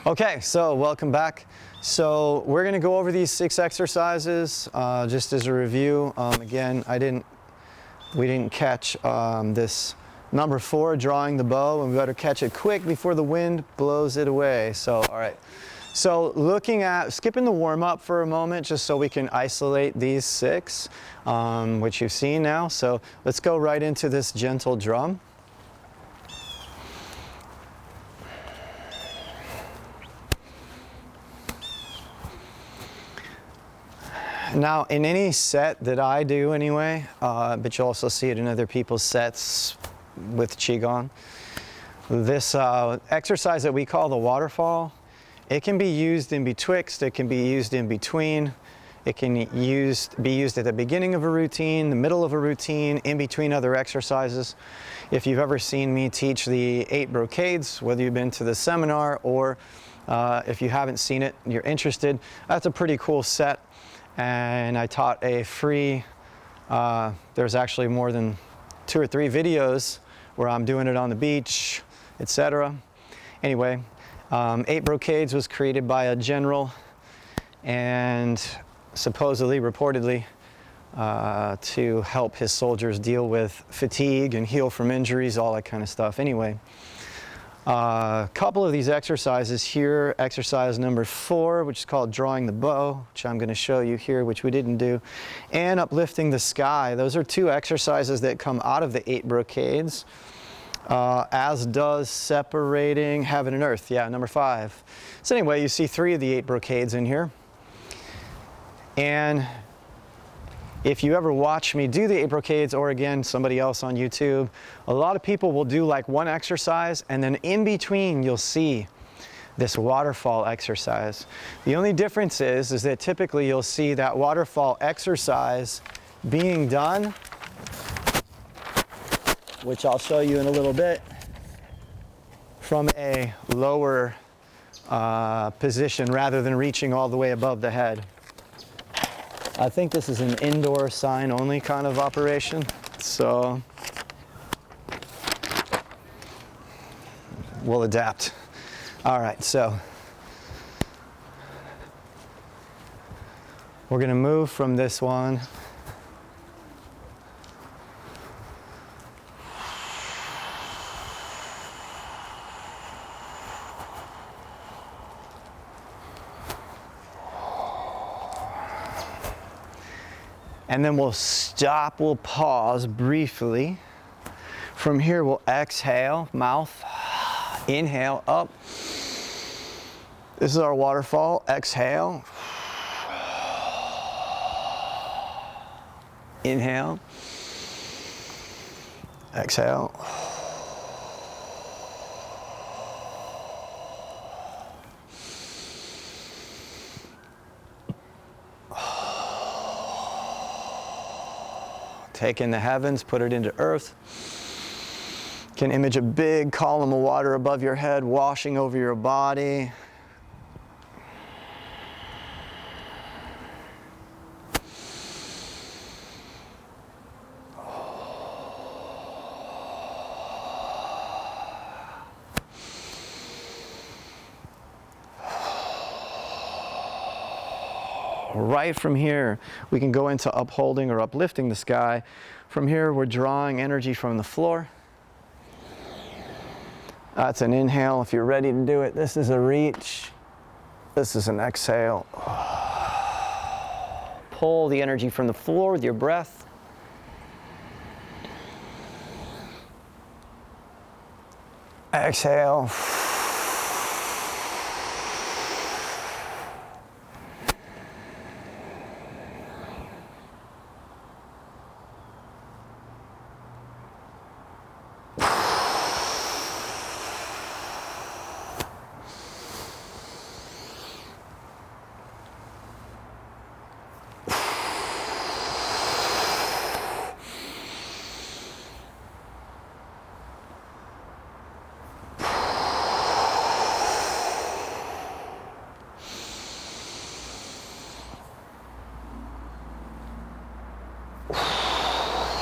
Okay, so welcome back. So we're going to go over these 6 exercises just as a review. Again, we didn't catch this number 4, drawing the bow, and we better catch it quick before the wind blows it away. So, all right. So skipping the warm-up for a moment just so we can isolate these 6, which you've seen now. So let's go right into this gentle drum. Now, in any set that I do anyway, but you'll also see it in other people's sets with Qigong, this exercise that we call the waterfall, it can be used in betwixt, it can be used in between, it can be used at the beginning of a routine, the middle of a routine, in between other exercises. If you've ever seen me teach the 8 brocades, whether you've been to the seminar or if you haven't seen it, you're interested, that's a pretty cool set. And I taught a free, there's actually more than 2 or 3 videos where I'm doing it on the beach, etc. Anyway, 8 brocades was created by a general and supposedly, reportedly, to help his soldiers deal with fatigue and heal from injuries, all that kind of stuff. Anyway, a couple of these exercises here, exercise number 4, which is called drawing the bow, which I'm going to show you here, which we didn't do, and uplifting the sky. Those are 2 exercises that come out of the 8 brocades, as does separating heaven and earth, yeah, number 5. So anyway, you see 3 of the 8 brocades in here. And if you ever watch me do the 8 brocades, or again, somebody else on YouTube, a lot of people will do like one exercise, and then in between you'll see this waterfall exercise. The only difference is that typically you'll see that waterfall exercise being done, which I'll show you in a little bit, from a lower position rather than reaching all the way above the head. I think this is an indoor sign only kind of operation, so we'll adapt. All right, so we're going to move from this one. And then we'll stop, we'll pause briefly. From here we'll exhale, mouth, inhale, up. This is our waterfall, exhale. Inhale, exhale. Take in the heavens, put it into earth. Can image a big column of water above your head, washing over your body. Right from here, we can go into upholding or uplifting the sky. From here, we're drawing energy from the floor. That's an inhale if you're ready to do it. This is a reach. This is an exhale. Pull the energy from the floor with your breath. Exhale.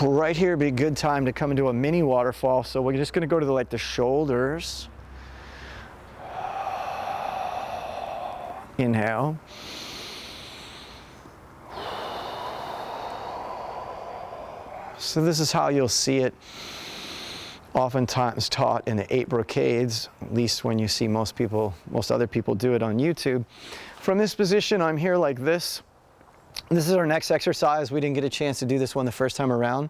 Right here would be a good time to come into a mini waterfall. So we're just going to go to the shoulders. Inhale. So this is how you'll see it oftentimes taught in the 8 brocades, at least when you see most other people do it on YouTube. From this position, I'm here like this. This is our next exercise. We didn't get a chance to do this one the first time around.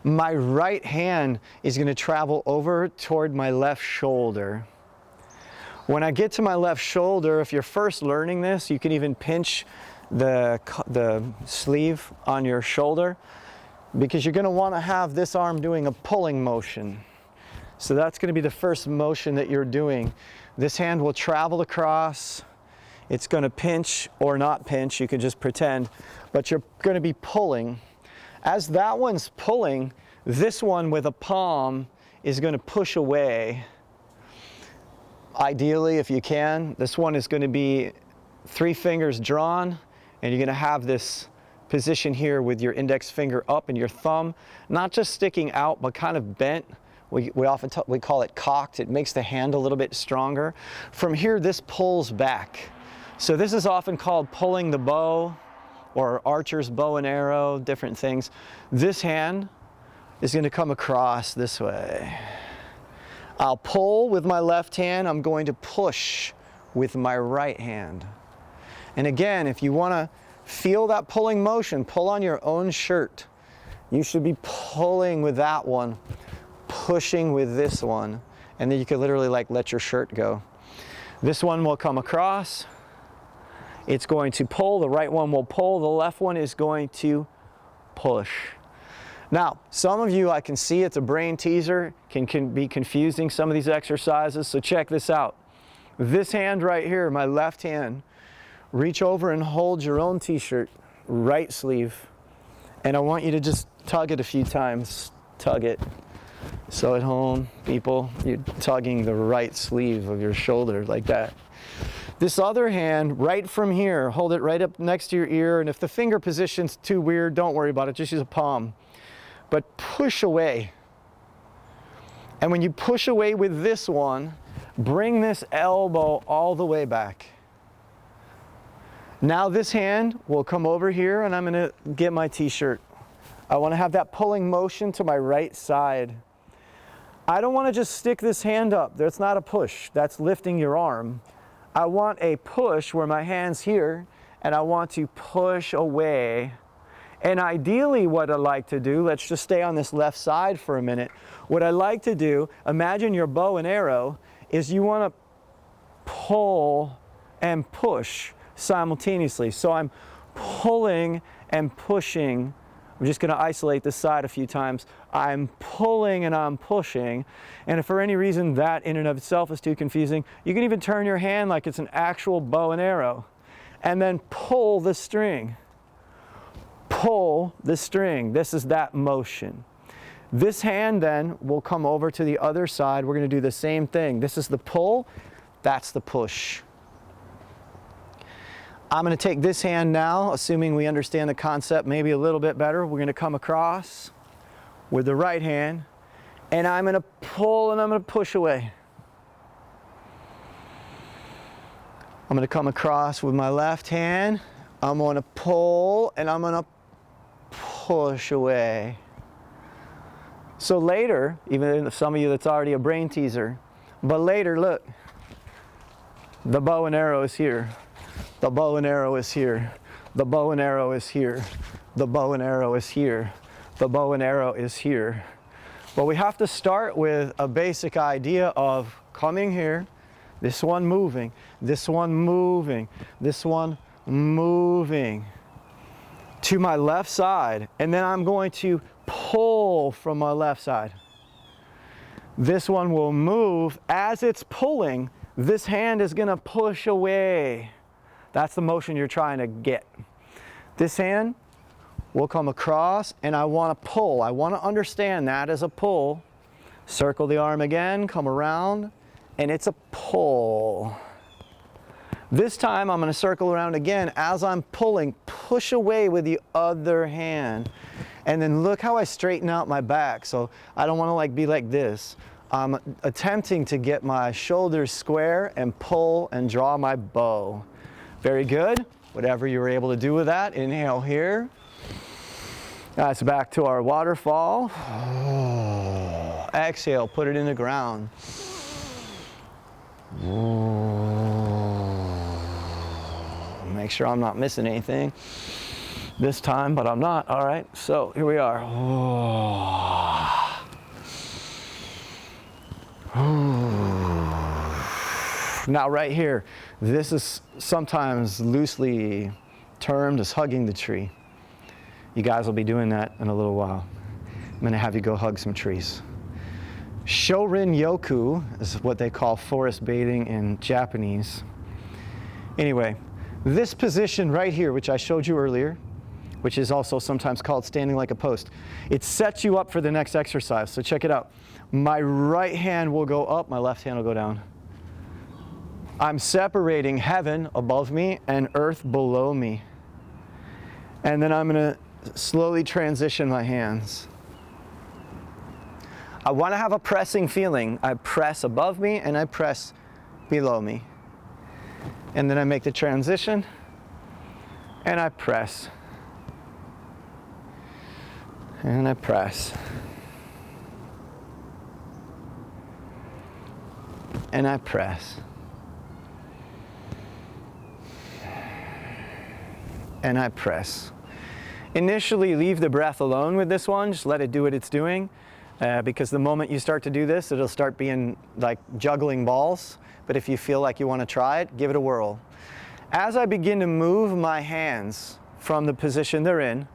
My right hand is going to travel over toward my left shoulder. When I get to my left shoulder, if you're first learning this, you can even pinch the sleeve on your shoulder, because you're going to want to have this arm doing a pulling motion. So that's going to be the first motion that you're doing. This hand will travel across. It's going to pinch or not pinch, you can just pretend, but you're going to be pulling. As that one's pulling, this one with a palm is going to push away. Ideally, if you can, this one is going to be 3 fingers drawn, and you're going to have this position here with your index finger up and your thumb, not just sticking out, but kind of bent. We call it cocked. It makes the hand a little bit stronger. From here, this pulls back. So this is often called pulling the bow, or archer's bow and arrow, different things. This hand is going to come across this way. I'll pull with my left hand. I'm going to push with my right hand. And again, if you want to feel that pulling motion, pull on your own shirt. You should be pulling with that one, pushing with this one, and then you could literally like let your shirt go. This one will come across. It's going to pull, the right one will pull, the left one is going to push. Now, some of you, I can see it's a brain teaser, can be confusing some of these exercises, so check this out. This hand right here, my left hand, reach over and hold your own t-shirt, right sleeve, and I want you to just tug it a few times, tug it. So at home, people, you're tugging the right sleeve of your shoulder like that. This other hand, right from here, hold it right up next to your ear, and if the finger position's too weird, don't worry about it, just use a palm. But push away. And when you push away with this one, bring this elbow all the way back. Now this hand will come over here, and I'm going to get my t-shirt. I want to have that pulling motion to my right side. I don't want to just stick this hand up. That's not a push. That's lifting your arm. I want a push where my hand's here, and I want to push away. And ideally what I like to do, let's just stay on this left side for a minute. What I like to do, imagine your bow and arrow, is you want to pull and push simultaneously. So I'm pulling and pushing. I'm just going to isolate this side a few times. I'm pulling and I'm pushing. And if for any reason that in and of itself is too confusing, you can even turn your hand like it's an actual bow and arrow. And then pull the string. Pull the string. This is that motion. This hand then will come over to the other side. We're going to do the same thing. This is the pull. That's the push. I'm going to take this hand now, assuming we understand the concept maybe a little bit better. We're going to come across with the right hand, and I'm going to pull and I'm going to push away. I'm going to come across with my left hand. I'm going to pull and I'm going to push away. So later, even some of you that's already a brain teaser, but later, look, the bow and arrow is here. The bow and arrow is here. The bow and arrow is here. The bow and arrow is here. The bow and arrow is here. But we have to start with a basic idea of coming here, this one moving, this one moving, this one moving to my left side, and then I'm going to pull from my left side. This one will move. As it's pulling, this hand is going to push away. That's the motion you're trying to get. This hand will come across, and I want to pull. I want to understand that as a pull. Circle the arm again, come around, and it's a pull. This time I'm going to circle around again. As I'm pulling, push away with the other hand. And then look how I straighten out my back. So I don't want to be like this. I'm attempting to get my shoulders square and pull and draw my bow. Very good. Whatever you were able to do with that, inhale here. That's back to our waterfall. Exhale, put it in the ground. Make sure I'm not missing anything this time, but I'm not. All right, so here we are. Now right here, this is sometimes loosely termed as hugging the tree. You guys will be doing that in a little while. I'm going to have you go hug some trees. Shorin yoku is what they call forest bathing in Japanese. Anyway, this position right here, which I showed you earlier, which is also sometimes called standing like a post, it sets you up for the next exercise. So check it out. My right hand will go up, my left hand will go down. I'm separating heaven above me and earth below me. And then I'm going to slowly transition my hands. I want to have a pressing feeling. I press above me and I press below me. And then I make the transition and I press. And I press. And I press. And I press. Initially, leave the breath alone with this one. Just let it do what it's doing. Because the moment you start to do this, it'll start being like juggling balls. But if you feel like you want to try it, give it a whirl. As I begin to move my hands from the position they're in,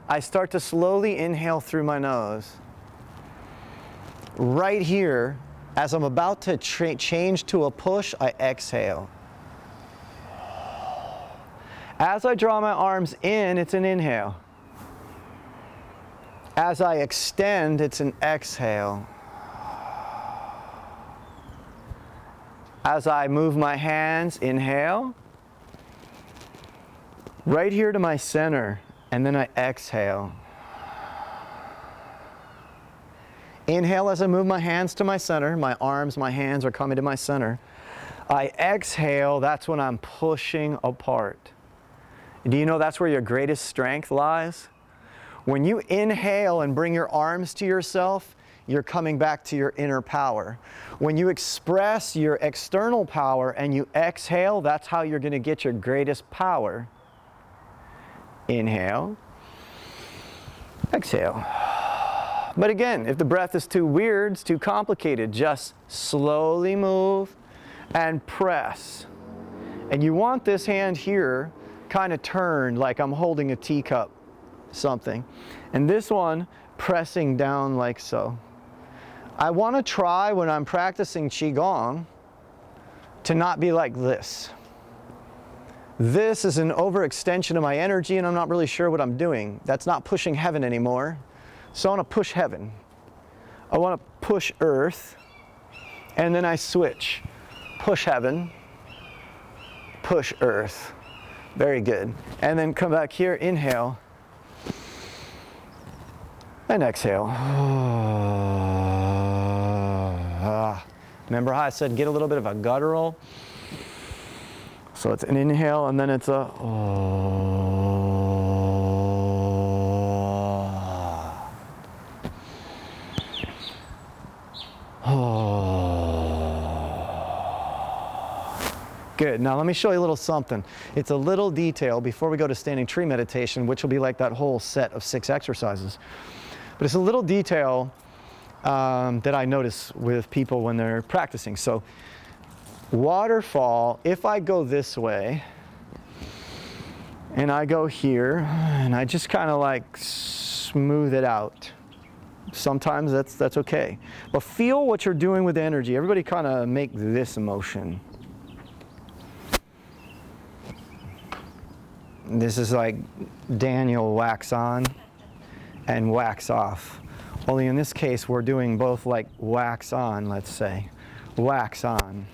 I start to slowly inhale through my nose. Right here, as I'm about to change to a push, I exhale. As I draw my arms in, it's an inhale. As I extend, it's an exhale. As I move my hands, inhale. Right here to my center, and then I exhale. Inhale as I move my hands to my center. My arms, my hands are coming to my center. I exhale, that's when I'm pushing apart. Do you know that's where your greatest strength lies? When you inhale and bring your arms to yourself, you're coming back to your inner power. When you express your external power and you exhale, that's how you're going to get your greatest power. Inhale. Exhale. But again, if the breath is too weird, it's too complicated, just slowly move and press. And you want this hand here kind of turned like I'm holding a teacup, something. And this one pressing down like so. I want to try when I'm practicing Qigong to not be like this. This is an overextension of my energy and I'm not really sure what I'm doing. That's not pushing heaven anymore. So I want to push heaven. I want to push earth. And then I switch. Push heaven. Push earth. Very good. And then come back here, inhale. And exhale. Remember how I said get a little bit of a guttural? So it's an inhale and then it's a Good. Now let me show you a little something. It's a little detail before we go to standing tree meditation, which will be like that whole set of 6 exercises. But it's a little detail that I notice with people when they're practicing. So waterfall, if I go this way and I go here and I just kind of like smooth it out. Sometimes that's okay. But feel what you're doing with the energy. Everybody kind of make this motion. This is like Daniel wax on and wax off. Only in this case, we're doing both like wax on, let's say. Wax on.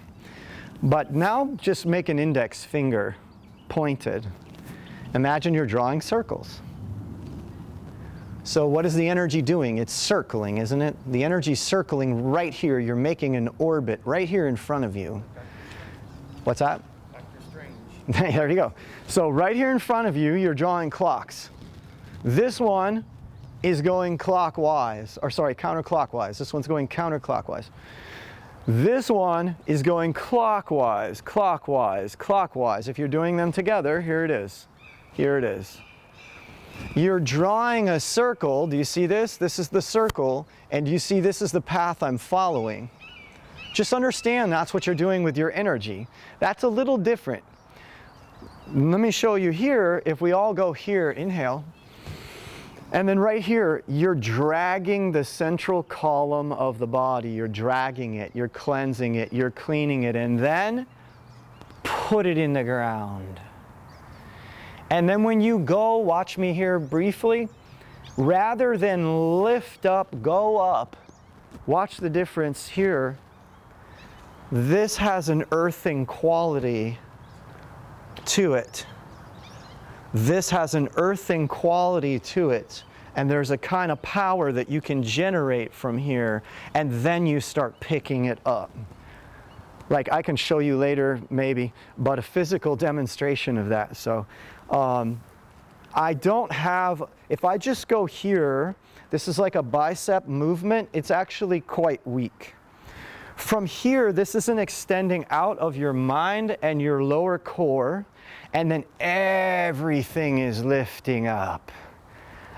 But now just make an index finger pointed. Imagine you're drawing circles. So what is the energy doing? It's circling, isn't it? The energy's circling right here. You're making an orbit right here in front of you. What's that? Dr. Strange. There you go. So right here in front of you, you're drawing clocks. This one is going clockwise, or sorry, counterclockwise. This one's going counterclockwise. This one is going clockwise, clockwise, clockwise. If you're doing them together, here it is. Here it is. You're drawing a circle. Do you see this? This is the circle, and you see this is the path I'm following. Just understand that's what you're doing with your energy. That's a little different. Let me show you here. If we all go here, inhale, and then right here, you're dragging the central column of the body. You're dragging it, you're cleansing it, you're cleaning it, and then put it in the ground. And then when you go, watch me here briefly, rather than lift up, go up, watch the difference here. This has an earthing quality to it. This has an earthing quality to it, and there's a kind of power that you can generate from here, and then you start picking it up. Like I can show you later maybe, but a physical demonstration of that. So I don't have, if I just go here, this is like a bicep movement, it's actually quite weak. From here, this is an extending out of your mind and your lower core, and then everything is lifting up.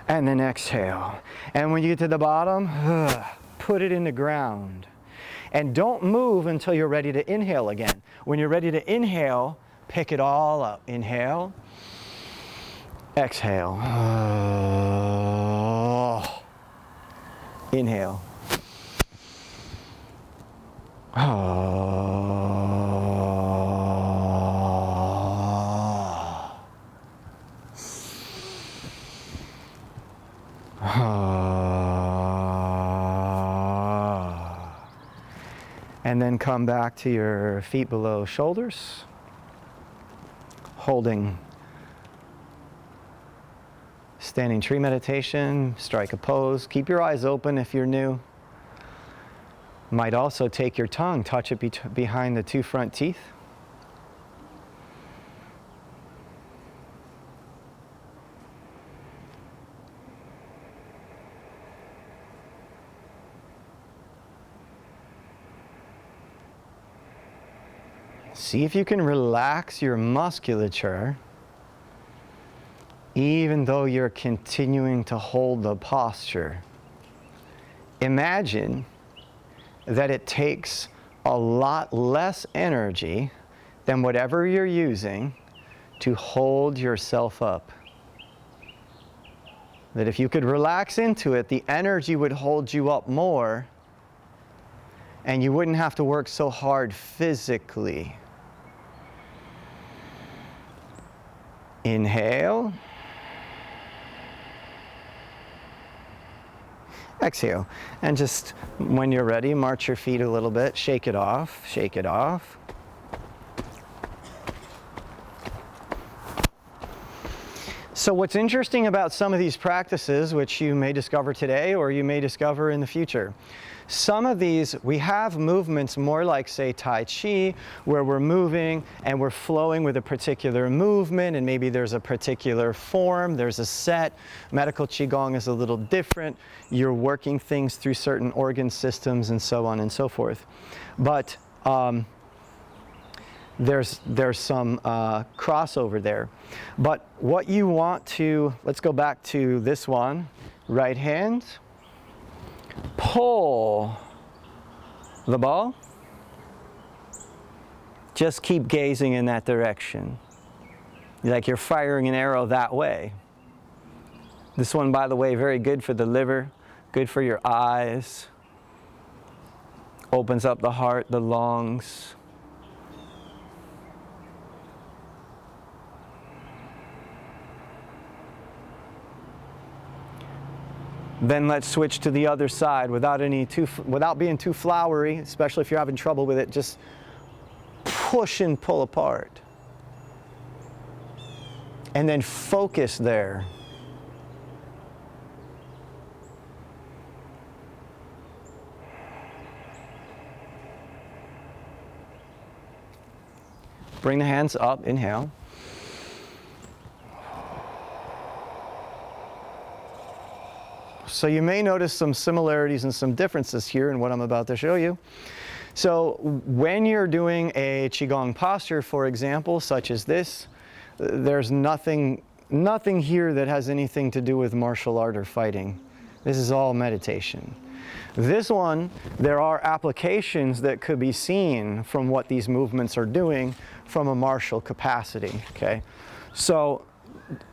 And then exhale. And when you get to the bottom, put it in the ground. And don't move until you're ready to inhale again. When you're ready to inhale, pick it all up. Inhale. Exhale. Inhale. And then come back to your feet below shoulders, holding standing tree meditation, strike a pose. Keep your eyes open if you're new. Might also take your tongue, touch it behind the two front teeth. See if you can relax your musculature, even though you're continuing to hold the posture. Imagine that it takes a lot less energy than whatever you're using to hold yourself up. That if you could relax into it, the energy would hold you up more, and you wouldn't have to work so hard physically. Inhale. Exhale. And just when you're ready, march your feet a little bit, shake it off, shake it off. So what's interesting about some of these practices, which you may discover today or you may discover in the future, some of these, we have movements more like, say, Tai Chi, where we're moving and we're flowing with a particular movement, and maybe there's a particular form, there's a set. Medical Qigong is a little different. You're working things through certain organ systems and so on and so forth. But there's some crossover there. But what you want to, let's go back to this one, right hand. Pull the ball. Just keep gazing in that direction. Like you're firing an arrow that way. This one, by the way, very good for the liver, good for your eyes. Opens up the heart, the lungs. Then let's switch to the other side without being too flowery, especially if you're having trouble with it. Just push and pull apart. And then focus there. Bring the hands up, inhale. So you may notice some similarities and some differences here in what I'm about to show you. So when you're doing a Qigong posture, for example, such as this, there's nothing here that has anything to do with martial art or fighting. This is all meditation. This one, there are applications that could be seen from what these movements are doing from a martial capacity, okay? So,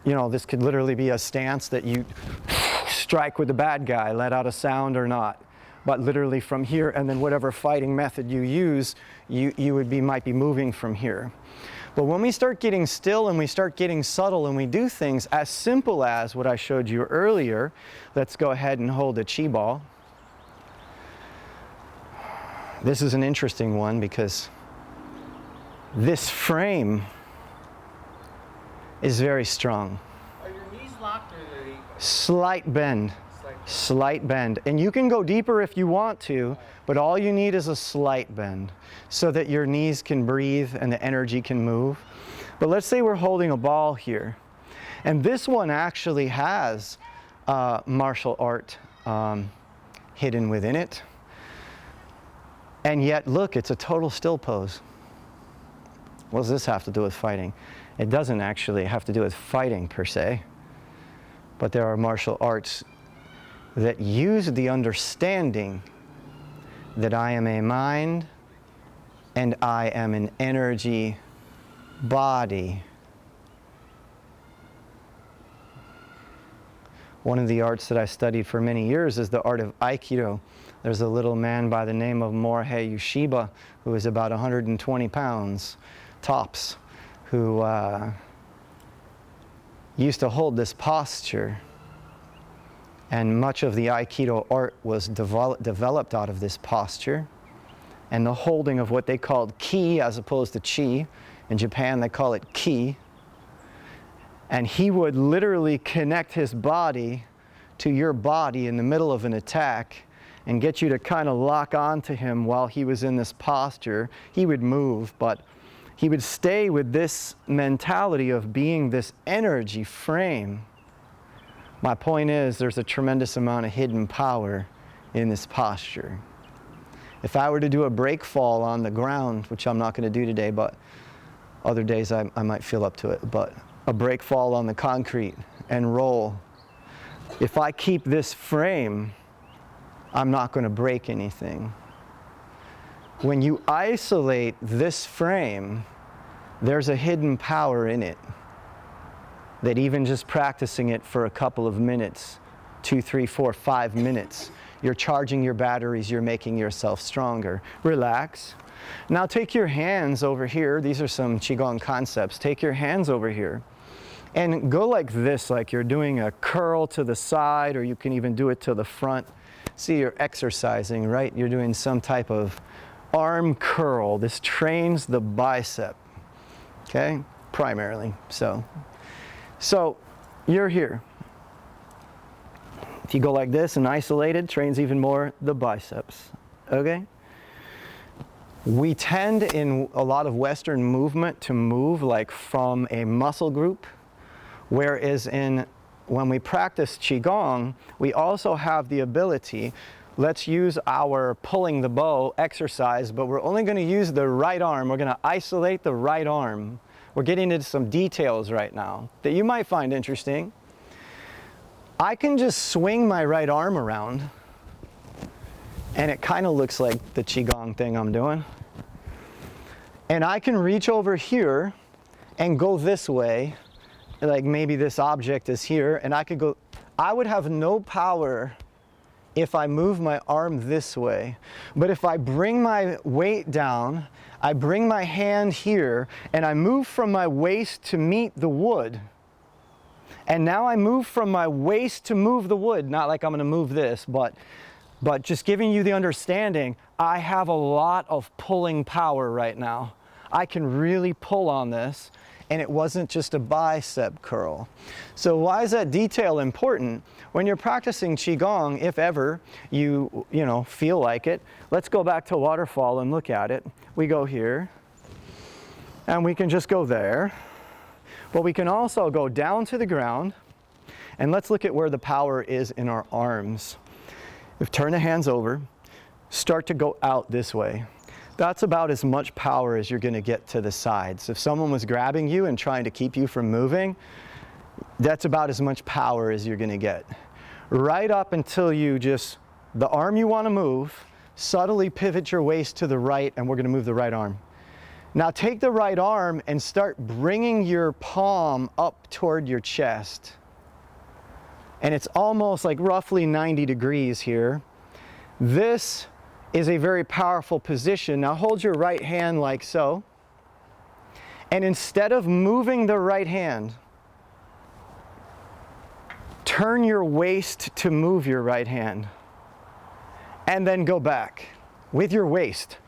you know, this could literally be a stance that you strike with the bad guy, let out a sound or not. But literally from here, and then whatever fighting method you use, might be moving from here. But when we start getting still and we start getting subtle and we do things as simple as what I showed you earlier, let's go ahead and hold a Qi ball. This is an interesting one because this frame is very strong. Are your knees locked or are they... Slight bend. Slight bend. And you can go deeper if you want to, but all you need is a slight bend so that your knees can breathe and the energy can move. But let's say we're holding a ball here. And this one actually has martial art hidden within it. And yet, look, it's a total still pose. What does this have to do with fighting? It doesn't actually have to do with fighting per se, but there are martial arts that use the understanding that I am a mind and I am an energy body. One of the arts that I studied for many years is the art of Aikido. There's a little man by the name of Morihei Ueshiba who is about 120 pounds, tops, who used to hold this posture. And much of the Aikido art was developed out of this posture. And the holding of what they called ki as opposed to chi. In Japan they call it ki. And he would literally connect his body to your body in the middle of an attack and get you to kind of lock onto him while he was in this posture. He would move, but he would stay with this mentality of being this energy frame. My point is, there's a tremendous amount of hidden power in this posture. If I were to do a break fall on the ground, which I'm not going to do today, but other days I might feel up to it, but a break fall on the concrete and roll, if I keep this frame, I'm not going to break anything. When you isolate this frame, there's a hidden power in it that even just practicing it for a couple of minutes, 2, 3, 4, 5 minutes, you're charging your batteries, you're making yourself stronger. Relax. Now take your hands over here. These are some Qigong concepts. Take your hands over here and go like this, like you're doing a curl to the side, or you can even do it to the front. See, you're exercising, right? You're doing some type of arm curl. This trains the bicep, okay? Primarily, so you're here. If you go like this and isolated, trains even more the biceps, okay? We tend in a lot of Western movement to move like from a muscle group, whereas when we practice Qigong, we also have the ability, let's use our pulling the bow exercise, but we're only going to use the right arm. We're going to isolate the right arm. We're getting into some details right now that you might find interesting. I can just swing my right arm around, and it kind of looks like the Qigong thing I'm doing. And I can reach over here and go this way, like maybe this object is here, and I could go, I would have no power if I move my arm this way. But if I bring my weight down, I bring my hand here, and I move from my waist to meet the wood. And now I move from my waist to move the wood, not like I'm gonna move this, but just giving you the understanding, I have a lot of pulling power right now. I can really pull on this, and it wasn't just a bicep curl. So why is that detail important? When you're practicing Qigong, if ever you feel like it, let's go back to waterfall and look at it. We go here, and we can just go there, but we can also go down to the ground, And let's look at where the power is in our arms. Turn the hands over, start to go out this way. That's about as much power as you're going to get to the sides. If someone was grabbing you and trying to keep you from moving, that's about as much power as you're going to get. Right up until you just, the arm you want to move, subtly pivot your waist to the right, and we're going to move the right arm. Now take the right arm and start bringing your palm up toward your chest. And it's almost like roughly 90 degrees here. This is a very powerful position. Now hold your right hand like so. And instead of moving the right hand, turn your waist to move your right hand. And then go back with your waist.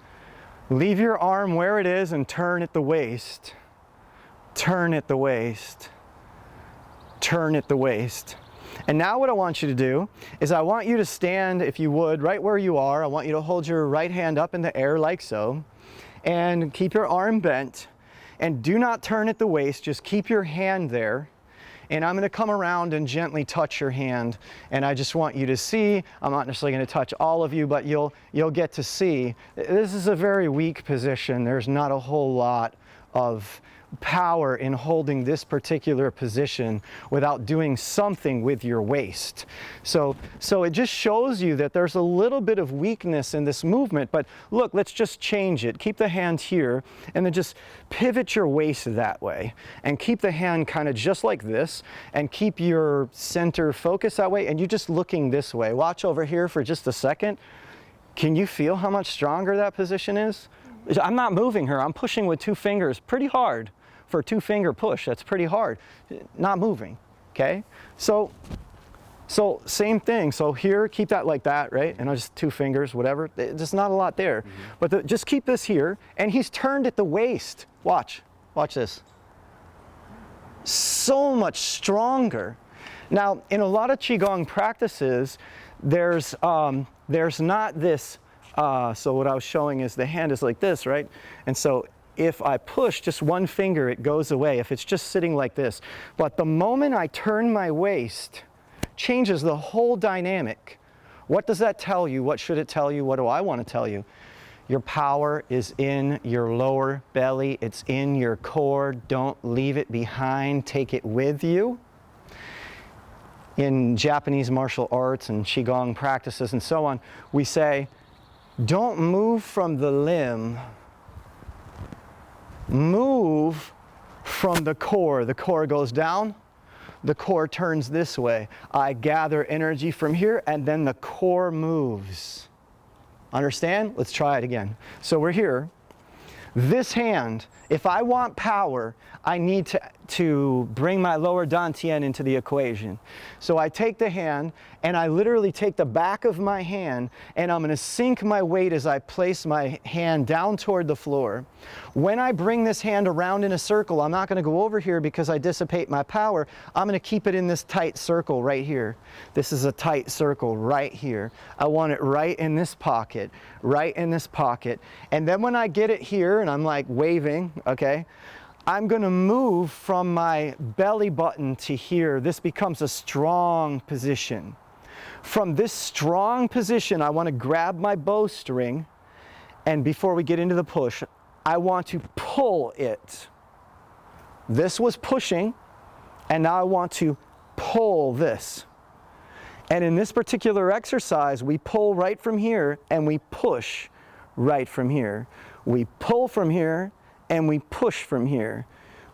Leave your arm where it is and turn at the waist. Turn at the waist. Turn at the waist. And now what I want you to do is I want you to stand, if you would, right where you are. I want you to hold your right hand up in the air like so. And keep your arm bent. And do not turn at the waist, just keep your hand there. And I'm going to come around and gently touch your hand. And I just want you to see, I'm not necessarily going to touch all of you, but you'll get to see. This is a very weak position. There's not a whole lot of power in holding this particular position without doing something with your waist. So it just shows you that there's a little bit of weakness in this movement, but look, let's just change it. Keep the hand here and then just pivot your waist that way and keep the hand kind of just like this and keep your center focus that way and you're just looking this way. Watch over here for just a second. Can you feel how much stronger that position is? I'm not moving her, I'm pushing with 2 fingers pretty hard. For a 2-finger push, that's pretty hard. Not moving, okay? So same thing. So here, keep that like that, right? And just 2 fingers, whatever. There's not a lot there. But just keep this here. And he's turned at the waist. Watch this. So much stronger. Now, in a lot of Qigong practices, there's not this, so what I was showing is the hand is like this, right? And so if I push just 1 finger, it goes away if it's just sitting like this. But the moment I turn my waist, changes the whole dynamic. What does that tell you? What should it tell you? What do I want to tell you? Your power is in your lower belly. It's in your core. Don't leave it behind. Take it with you. In Japanese martial arts and Qigong practices and so on, we say, don't move from the limb. Move from the core. The core goes down, the core turns this way. I gather energy from here and then the core moves. Understand? Let's try it again. So we're here. This hand, if I want power, I need to bring my lower dantian into the equation. So I take the hand and I literally take the back of my hand and I'm going to sink my weight as I place my hand down toward the floor. When I bring this hand around in a circle, I'm not going to go over here because I dissipate my power. I'm going to keep it in this tight circle right here. This is a tight circle right here. I want it right in this pocket, right in this pocket. And then when I get it here and I'm like waving, okay, I'm going to move from my belly button to here. This becomes a strong position. From this strong position, I want to grab my bowstring, and before we get into the push, I want to pull it. This was pushing, and now I want to pull this. And in this particular exercise, we pull right from here, and we push right from here. We pull from here, and we push from here.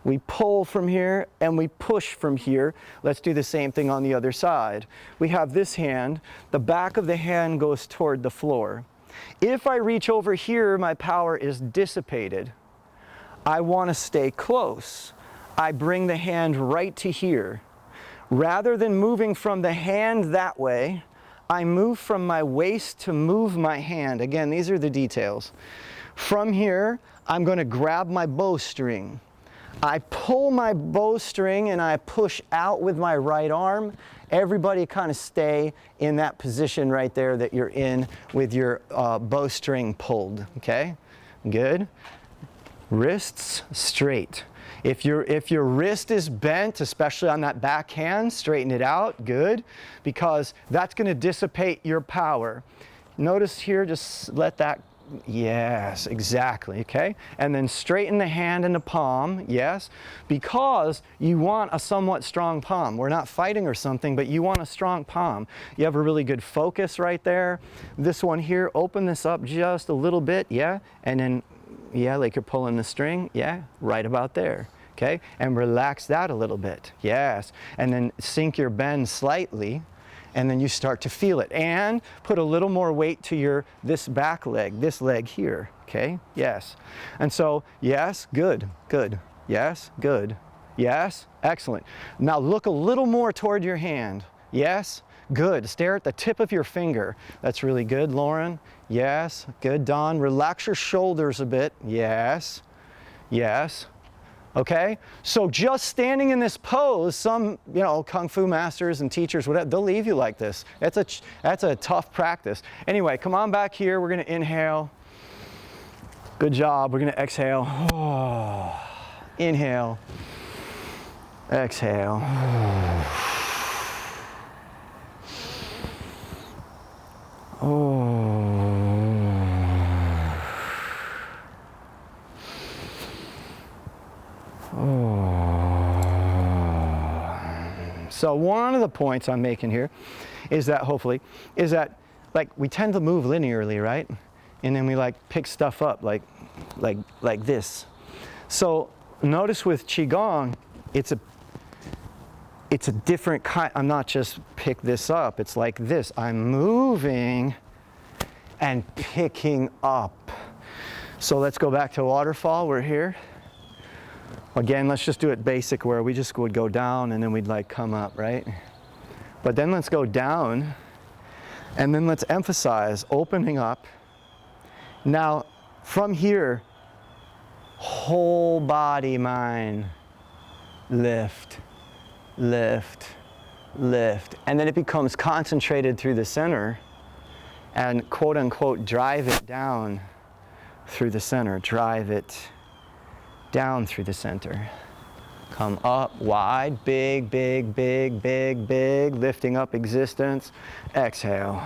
We pull from here and we push from here. Let's do the same thing on the other side. We have this hand, the back of the hand goes toward the floor. If I reach over here, my power is dissipated. I want to stay close. I bring the hand right to here. Rather than moving from the hand that way, I move from my waist to move my hand. Again, these are the details. From here, I'm going to grab my bowstring. I pull my bowstring and I push out with my right arm. Everybody kind of stay in that position right there that you're in with your bowstring pulled, okay? Good. Wrists straight. If your wrist is bent, especially on that back hand, straighten it out, good, because that's going to dissipate your power. Notice here, just let that, yes, exactly, okay? And then straighten the hand and the palm, yes, because you want a somewhat strong palm. We're not fighting or something, but you want a strong palm. You have a really good focus right there. This one here, open this up just a little bit, yeah, and then, yeah, like you're pulling the string, yeah, right about there. Okay, and relax that a little bit, yes, and then sink your bend slightly, and then you start to feel it, and put a little more weight to this back leg, this leg here, okay, yes, and so, yes, good, good, yes, good, yes, excellent. Now look a little more toward your hand, yes, good, stare at the tip of your finger, that's really good, Lauren, yes, good, Don, relax your shoulders a bit, yes, yes. Okay, so just standing in this pose, some, you know, Kung Fu masters and teachers, whatever, they'll leave you like this. That's a tough practice. Anyway, come on back here. We're going to inhale. Good job. We're going to exhale. Oh. Inhale. Exhale. Oh. So one of the points I'm making here is that, hopefully, is that, like, we tend to move linearly, right? And then we like pick stuff up like this. So notice with Qigong, it's a different kind. I'm not just pick this up. It's like this. I'm moving and picking up. So let's go back to waterfall. We're here. Again, let's just do it basic where we just would go down and then we'd like come up, right? But then let's go down and then let's emphasize opening up. Now, from here, whole body mind, lift, lift, lift. And then it becomes concentrated through the center and quote unquote drive it down through the center, drive it down through the center. Come up wide, big, big, big, big, big, lifting up existence. Exhale.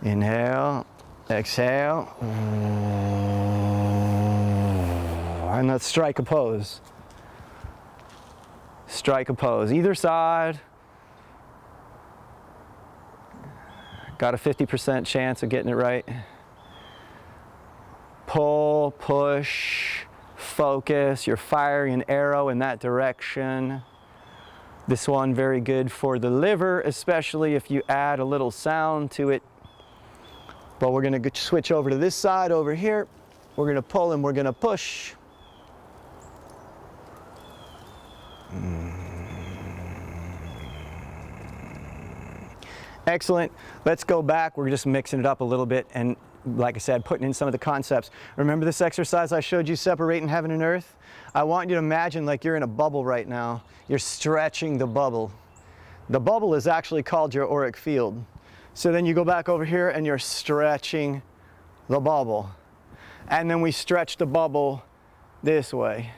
Inhale, exhale. And let's strike a pose. Strike a pose. Either side. Got a 50% chance of getting it right. Pull, push, focus. You're firing an arrow in that direction. This one very good for the liver, especially if you add a little sound to it. But we're going to switch over to this side over here. We're going to pull and we're going to push. Excellent. Let's go back. We're just mixing it up a little bit and, like I said, putting in some of the concepts. Remember this exercise I showed you, separating heaven and earth? I want you to imagine like you're in a bubble right now. You're stretching the bubble. The bubble is actually called your auric field. So then you go back over here and you're stretching the bubble. And then we stretch the bubble this way.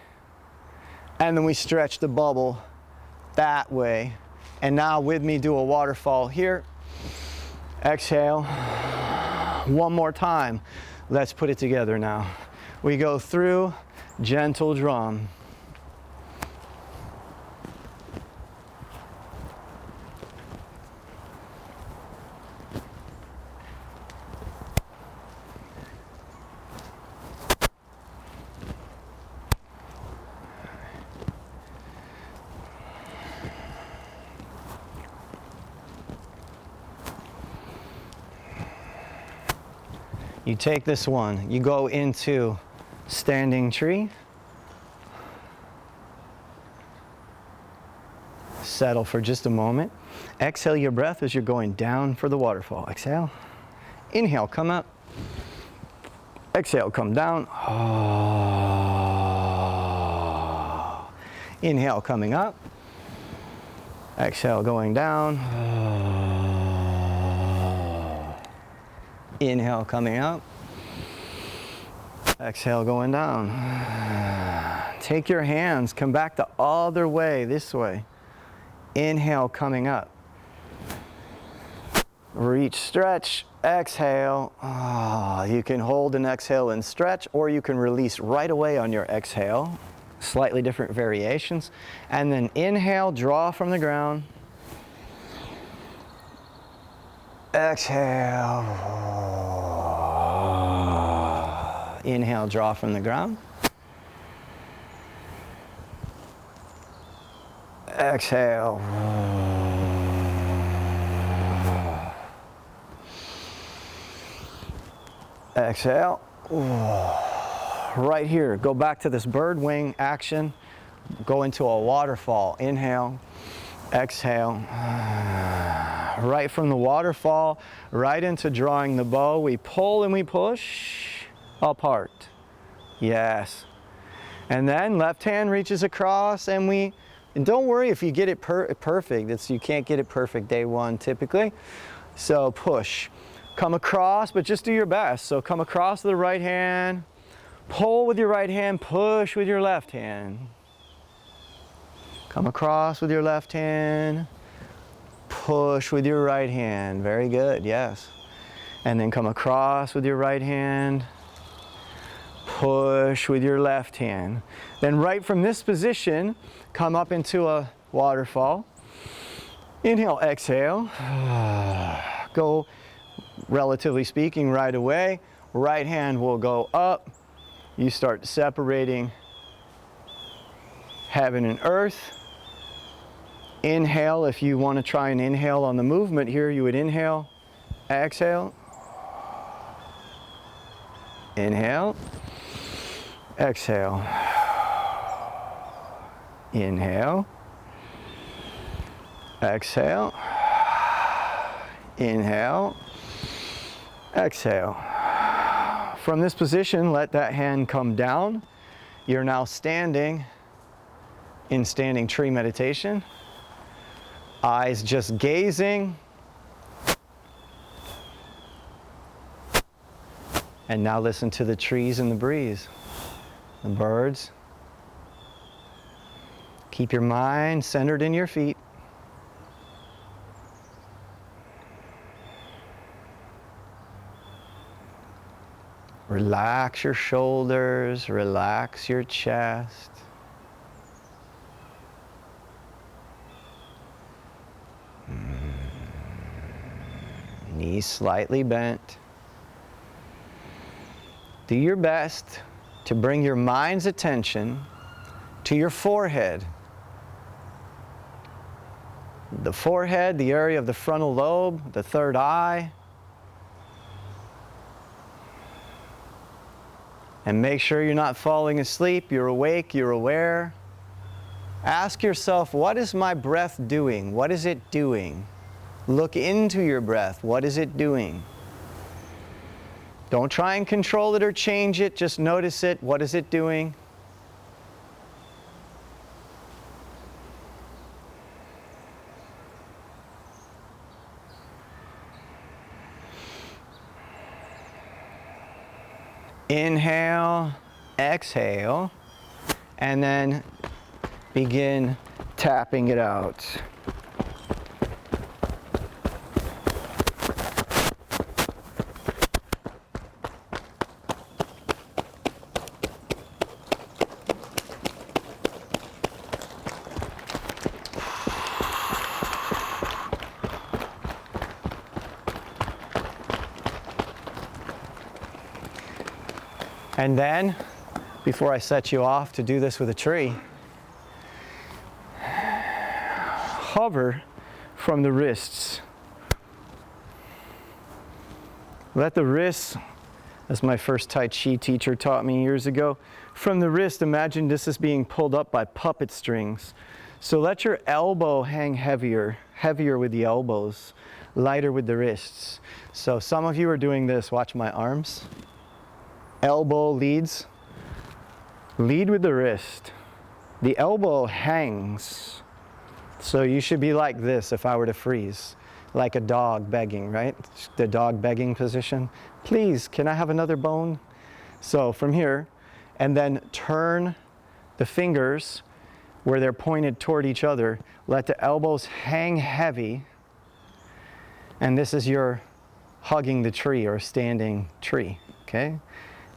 And then we stretch the bubble that way. And now with me, do a waterfall here. Exhale. One more time. Let's put it together now. We go through, gentle drum. You take this one, you go into standing tree. Settle for just a moment. Exhale your breath as you're going down for the waterfall. Exhale. Inhale, come up. Exhale, come down. Oh. Inhale, coming up. Exhale, going down. Inhale, coming up. Exhale, going down. Take your hands, come back the other way, this way. Inhale, coming up. Reach, stretch, exhale. You can hold an exhale and stretch, or you can release right away on your exhale. Slightly different variations. And then inhale, draw from the ground. Exhale. Inhale, draw from the ground. Exhale. Exhale. Right here, go back to this bird wing action. Go into a waterfall. Inhale, exhale. Right from the waterfall, right into drawing the bow. We pull and we push apart. Yes. And then left hand reaches across, and don't worry if you get it perfect. You can't get it perfect day one typically. So push. Come across, but just do your best. So come across with the right hand, pull with your right hand, push with your left hand. Come across with your left hand, push with your right hand. Very good, yes. And then come across with your right hand, push with your left hand. Then right from this position, come up into a waterfall. Inhale, exhale. Go, relatively speaking, right away. Right hand will go up. You start separating heaven and earth. Inhale, if you want to try and inhale on the movement here, you would inhale, exhale. Inhale, exhale. Inhale, exhale. Inhale, exhale. From this position, let that hand come down. You're now standing in standing tree meditation. Eyes just gazing. And now listen to the trees and the breeze, the birds. Keep your mind centered in your feet. Relax your shoulders, relax your chest. Knees slightly bent. Do your best to bring your mind's attention to your forehead. The forehead, the area of the frontal lobe, the third eye. And make sure you're not falling asleep, you're awake, you're aware. Ask yourself, what is my breath doing? What is it doing? Look into your breath. What is it doing? Don't try and control it or change it. Just notice it. What is it doing? Inhale, exhale, and then begin tapping it out. And then, before I set you off to do this with a tree, hover from the wrists. Let the wrists, as my first Tai Chi teacher taught me years ago, from the wrist, imagine this is being pulled up by puppet strings. So let your elbow hang heavier with the elbows, lighter with the wrists. So some of you are doing this, watch my arms. Elbow leads, lead with the wrist. The elbow hangs. So you should be like this if I were to freeze, like a dog begging, right? The dog begging position. Please, can I have another bone? So from here, and then turn the fingers where they're pointed toward each other. Let the elbows hang heavy. And this is your hugging the tree or standing tree, okay?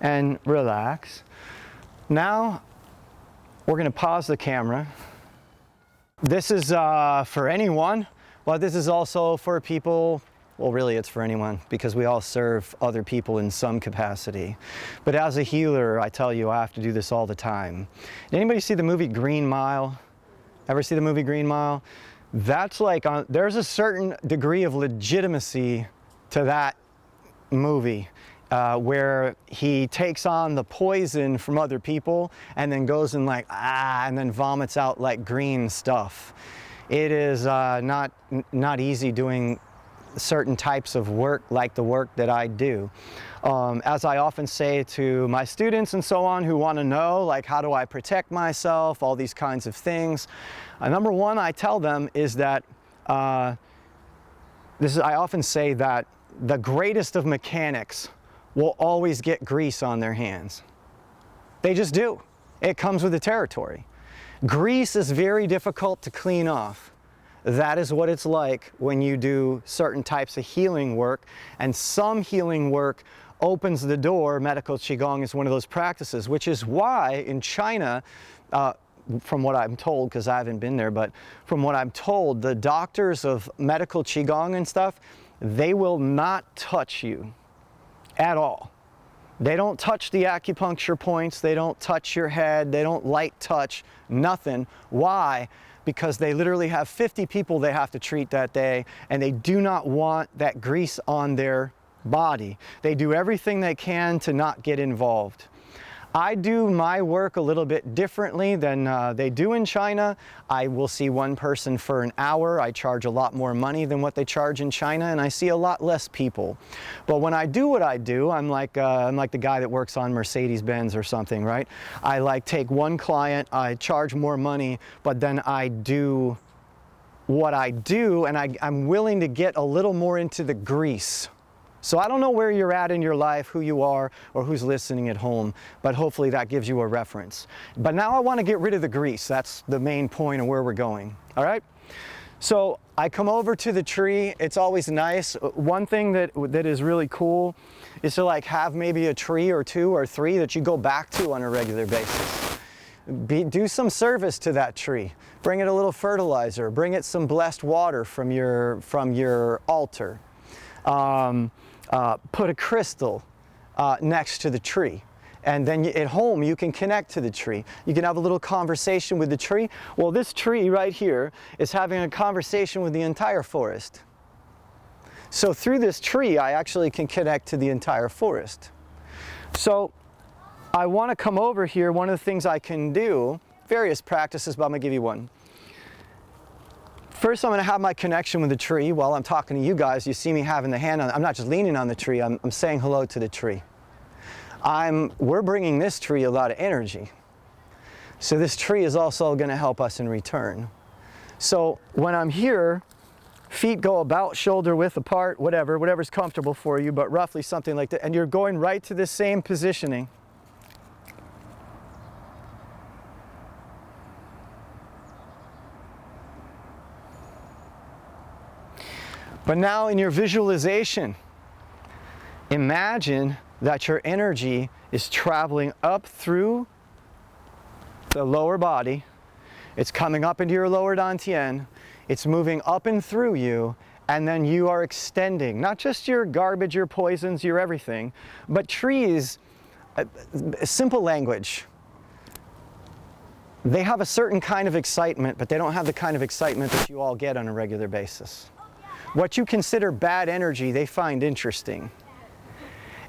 And relax. Now, we're gonna pause the camera. This is for anyone, but this is also for people, well, really it's for anyone because we all serve other people in some capacity. But as a healer, I tell you, I have to do this all the time. Did anybody see the movie Green Mile? Ever see the movie Green Mile? That's like, there's a certain degree of legitimacy to that movie. Where he takes on the poison from other people and then goes and like, and then vomits out like green stuff. It is not easy doing certain types of work like the work that I do. As I often say to my students and so on who want to know, like, how do I protect myself, all these kinds of things. Number one, I tell them is that, I often say that the greatest of mechanics will always get grease on their hands. They just do. It comes with the territory. Grease is very difficult to clean off. That is what it's like when you do certain types of healing work, and some healing work opens the door. Medical Qigong is one of those practices, which is why in China, from what I'm told, because I haven't been there, but from what I'm told, the doctors of Medical Qigong and stuff, they will not touch you at all. They don't touch the acupuncture points, they don't touch your head, they don't light touch, nothing. Why? Because they literally have 50 people they have to treat that day, and they do not want that grease on their body. They do everything they can to not get involved. I do my work a little bit differently than they do in China. I will see one person for an hour. I charge a lot more money than what they charge in China, and I see a lot less people. But when I do what I do, I'm like the guy that works on Mercedes-Benz or something, right? I like take one client, I charge more money, but then I do what I do, and I'm willing to get a little more into the grease. So I don't know where you're at in your life, who you are, or who's listening at home, but hopefully that gives you a reference. But now I want to get rid of the grease. That's the main point of where we're going, all right? So I come over to the tree. It's always nice. One thing that is really cool is to like have maybe a tree or two or three that you go back to on a regular basis. Do some service to that tree. Bring it a little fertilizer. Bring it some blessed water from your altar. Put a crystal next to the tree, and then at home you can connect to the tree. You can have a little conversation with the tree. Well, this tree right here is having a conversation with the entire forest. So through this tree I actually can connect to the entire forest. So I want to come over here. One of the things I can do, various practices, but I'm going to give you one. First, I'm going to have my connection with the tree. While I'm talking to you guys, you see me having the hand on, I'm not just leaning on the tree, I'm saying hello to the tree. We're bringing this tree a lot of energy. So this tree is also going to help us in return. So when I'm here, feet go about shoulder width apart, whatever's comfortable for you, but roughly something like that. And you're going right to the same positioning. But now in your visualization, imagine that your energy is traveling up through the lower body. It's coming up into your lower dantian. It's moving up and through you, and then you are extending, not just your garbage, your poisons, your everything, but trees, simple language. They have a certain kind of excitement, but they don't have the kind of excitement that you all get on a regular basis. What you consider bad energy, they find interesting.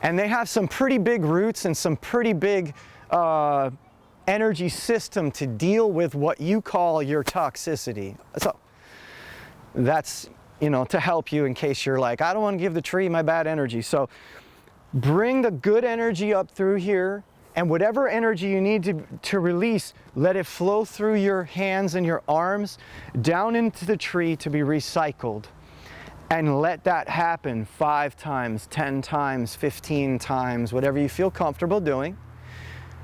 And they have some pretty big roots and some pretty big energy system to deal with what you call your toxicity. So that's, to help you in case you're like, I don't want to give the tree my bad energy. So bring the good energy up through here, and whatever energy you need to release, let it flow through your hands and your arms down into the tree to be recycled. And let that happen 5 times, 10 times, 15 times, whatever you feel comfortable doing.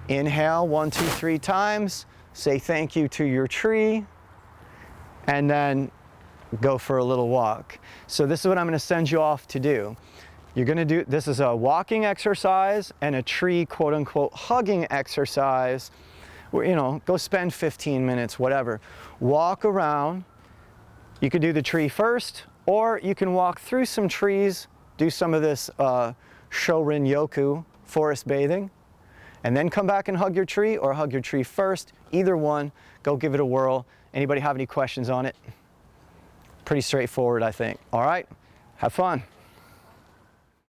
Inhale 1, 2, 3 times. Say thank you to your tree. And then go for a little walk. So this is what I'm going to send you off to do. You're going to do, this is a walking exercise and a tree quote unquote hugging exercise. Where, you know, go spend 15 minutes, whatever. Walk around. You could do the tree first, or you can walk through some trees, do some of this Shorin Yoku, forest bathing, and then come back and hug your tree, or hug your tree first. Either one, go give it a whirl. Anybody have any questions on it? Pretty straightforward, I think. All right, have fun.